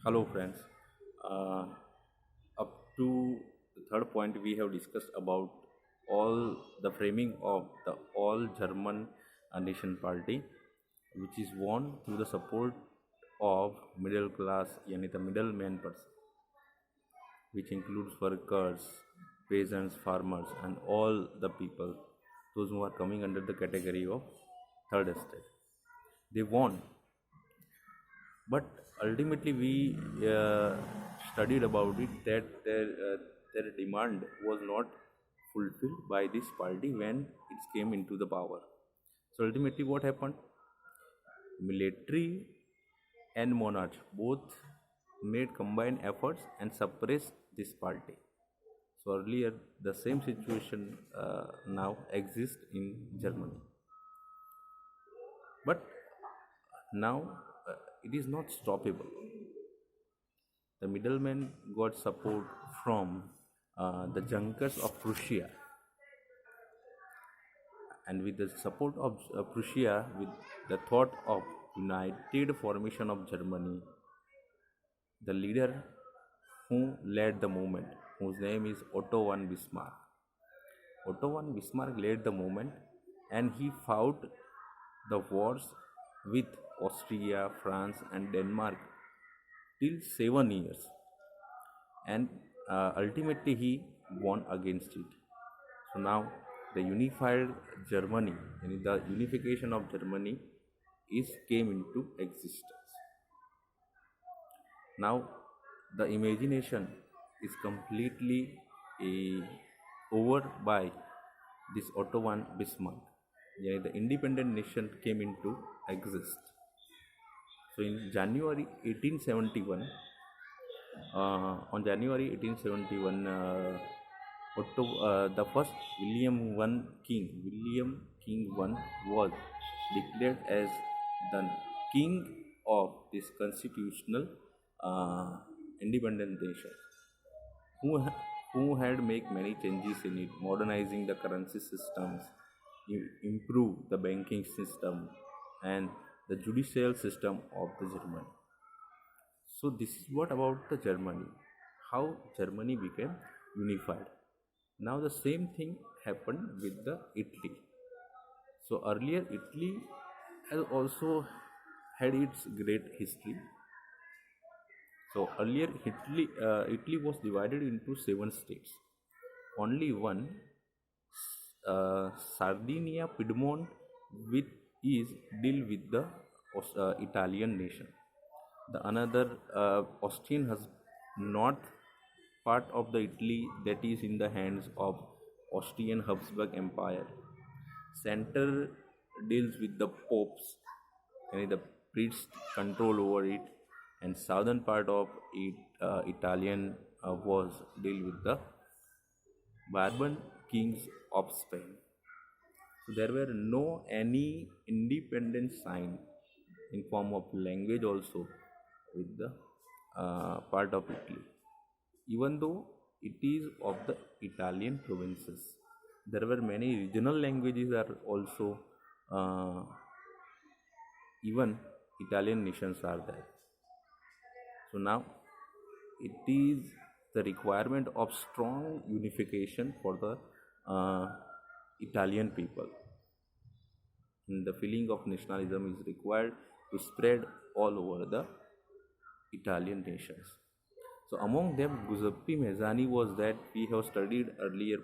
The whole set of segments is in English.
Hello, friends. Uh, Up to the third point, we have discussed about all the framing of the All German Nation Party, which is won through the support of middle class, yani the middleman person, which includes workers, peasants, farmers, and all the people, those who are coming under the category of third estate. They won, but ultimately we studied about it that their demand was not fulfilled by this party when it came into the power. So ultimately what happened? Military and monarch both made combined efforts and suppressed this party. So earlier the same situation now exists in Germany, but now it is not stoppable. The middlemen got support from the Junkers of Prussia, and with the support of Prussia, with the thought of united formation of Germany, the leader who led the movement, whose name is Otto von Bismarck. Otto von Bismarck led the movement, and he fought the wars with Austria, France, and Denmark till 7 years, and ultimately he won against it. So now the unified Germany, and the unification of Germany is came into existence. Now the imagination is completely over by this Otto von Bismarck. Yeah, the independent nation came into exist. So in January 1871, on January 1871, the first William King I was declared as the king of this constitutional uh, independent nation, who who had made many changes in it, modernizing the currency systems, improve the banking system, and the judicial system of the Germany. So this is what about the Germany, how Germany became unified. Now the same thing happened with the Italy. So earlier Italy has also had its great history. So earlier Italy was divided into seven states. Only one, Sardinia, Piedmont, with is deal with the Italian nation. The another Austrian has north part of the Italy that is in the hands of Austrian Habsburg Empire. Center deals with the popes, and the priests control over it, and southern part of it, Italian was deal with the Bourbon kings of Spain. So there were no any independent sign in form of language also with the part of Italy, even though it is of the Italian provinces. There were many regional languages are also uh, even Italian nations are there. So now it is the requirement of strong unification for the Italian people. And the feeling of nationalism is required to spread all over the Italian nations. So among them, Giuseppe Mazzini was that we have studied earlier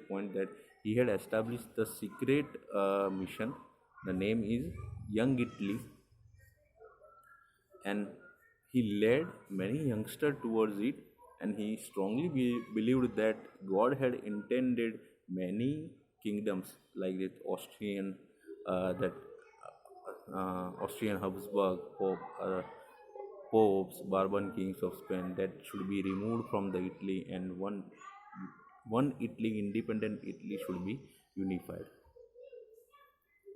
point that he had established the secret mission. The name is Young Italy, and he led many youngsters towards it, and he strongly believed that God had intended many kingdoms like that that Austrian Habsburg popes, Bourbon kings of Spain, that should be removed from the Italy, and one Italy, independent Italy, should be unified.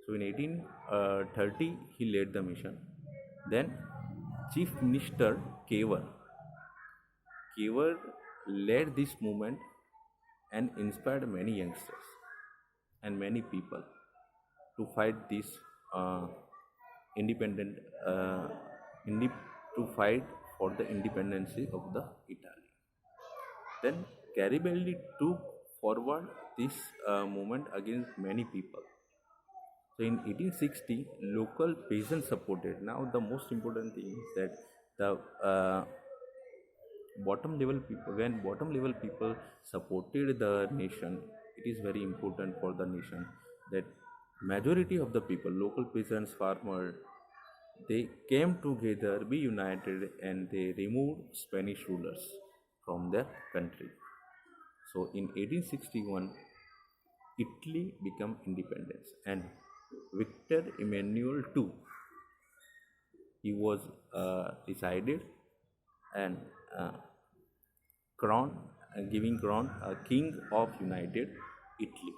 So in 1830 he led the mission. Then Chief Minister Kever led this movement and inspired many youngsters and many people to fight this uh, independent uh, to fight for the independence of the Italy. Then Garibaldi took forward this movement against many people. So in 1860, local peasants supported. Now the most important thing is that the bottom level people, when bottom level people supported the nation, it is very important for the nation that majority of the people, local peasants, farmer, they came together, be united, and they removed Spanish rulers from their country. So in 1861, Italy became independence, and Victor Emmanuel II, he was decided and uh, crown, giving crown king of United Italy.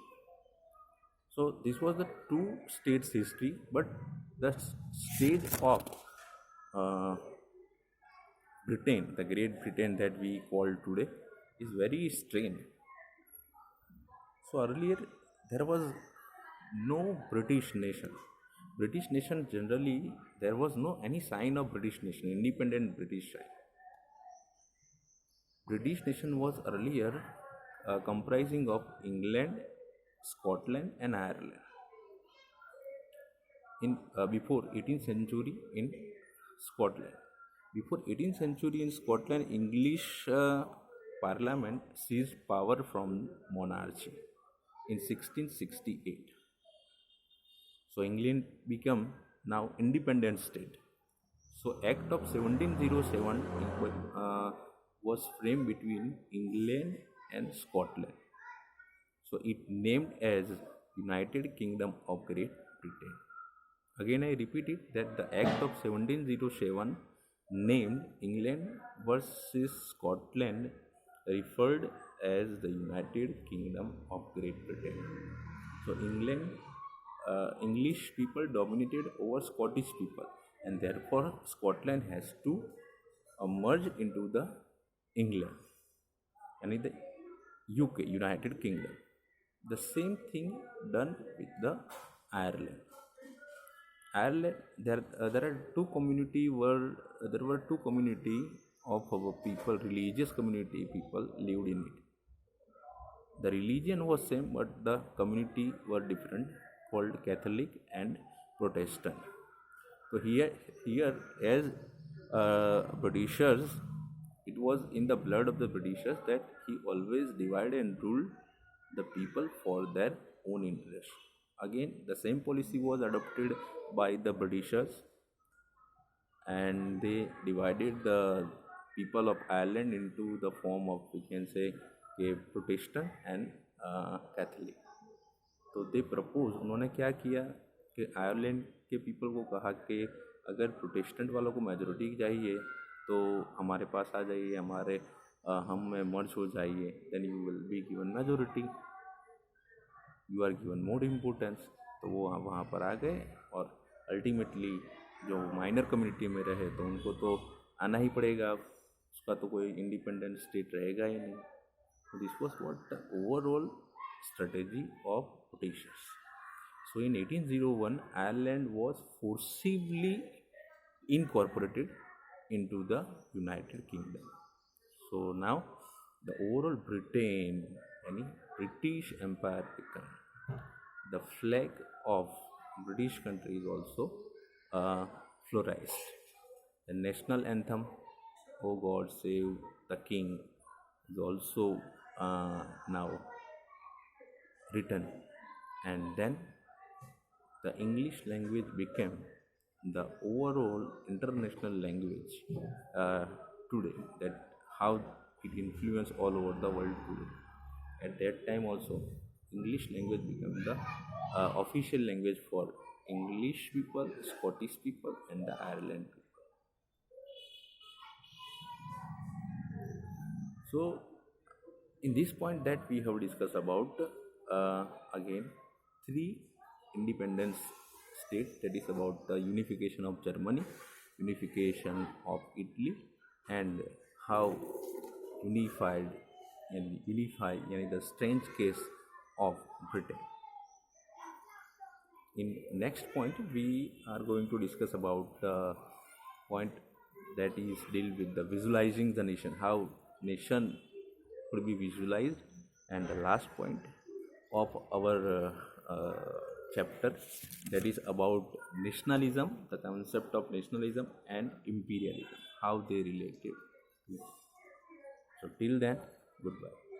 So this was the two states history, but the stage of uh, Britain, the Great Britain that we call today, is very strange. So earlier there was no British nation. British nation generally there was no any sign of British nation, independent British sign. British nation was earlier comprising of England, Scotland, and Ireland. In before 18th century in Scotland. Before 18th century in Scotland, English Parliament seized power from monarchy in 1668. So England became now independent state. So Act of 1707 was framed between England and Scotland. So it named as United Kingdom of Great Britain. Again, I repeat it that the Act of 1707 named England versus Scotland referred as the United Kingdom of Great Britain. So English people dominated over Scottish people, and therefore Scotland has to merge into the England and in the UK, United Kingdom. The same thing done with the Ireland. Ireland, there are two community were there were two community of our people, religious community people lived in it. The religion was same, but the community were different, called Catholic and Protestant. So here as Britishers, it was in the blood of the Britishers that he always divided and ruled the people for their own interest. Again, the same policy was adopted by the Britishers, and they divided the people of Ireland into the form of, we can say, a Protestant and Catholic. तो दे propose उन्होंने क्या किया कि Ireland के people को कहा कि अगर प्रोटेस्टेंट वालों को मेजोरिटी चाहिए तो हमारे पास आ जाइए, हमारे हम में मर्ज हो जाइए, then you will be given majority, you are given more importance. तो वो वहाँ पर आ गए और अल्टीमेटली जो माइनर कम्युनिटी में रहे तो उनको तो आना ही पड़ेगा, उसका तो कोई इंडिपेंडेंट स्टेट रहेगा ही नहीं. So this was what the overall strategy of Britishers. So in 1801, Ireland was forcibly incorporated into the United Kingdom. So now the overall Britain, any British Empire became. The flag of British country is also flourished. The national anthem, "Oh God Save the King," is also now written, and then the English language became the overall international language today, that how it influenced all over the world today. At that time also English language became the official language for English people, Scottish people, and the Ireland people. So in this point that we have discussed about again three independence states, that is about the unification of Germany, unification of Italy, and how unify the strange case of Britain. In next point we are going to discuss about point that is deal with the visualizing the nation, how nation could be visualized. And the last point of our chapter, that is about nationalism, the concept of nationalism and imperialism, how they related. So till then, goodbye.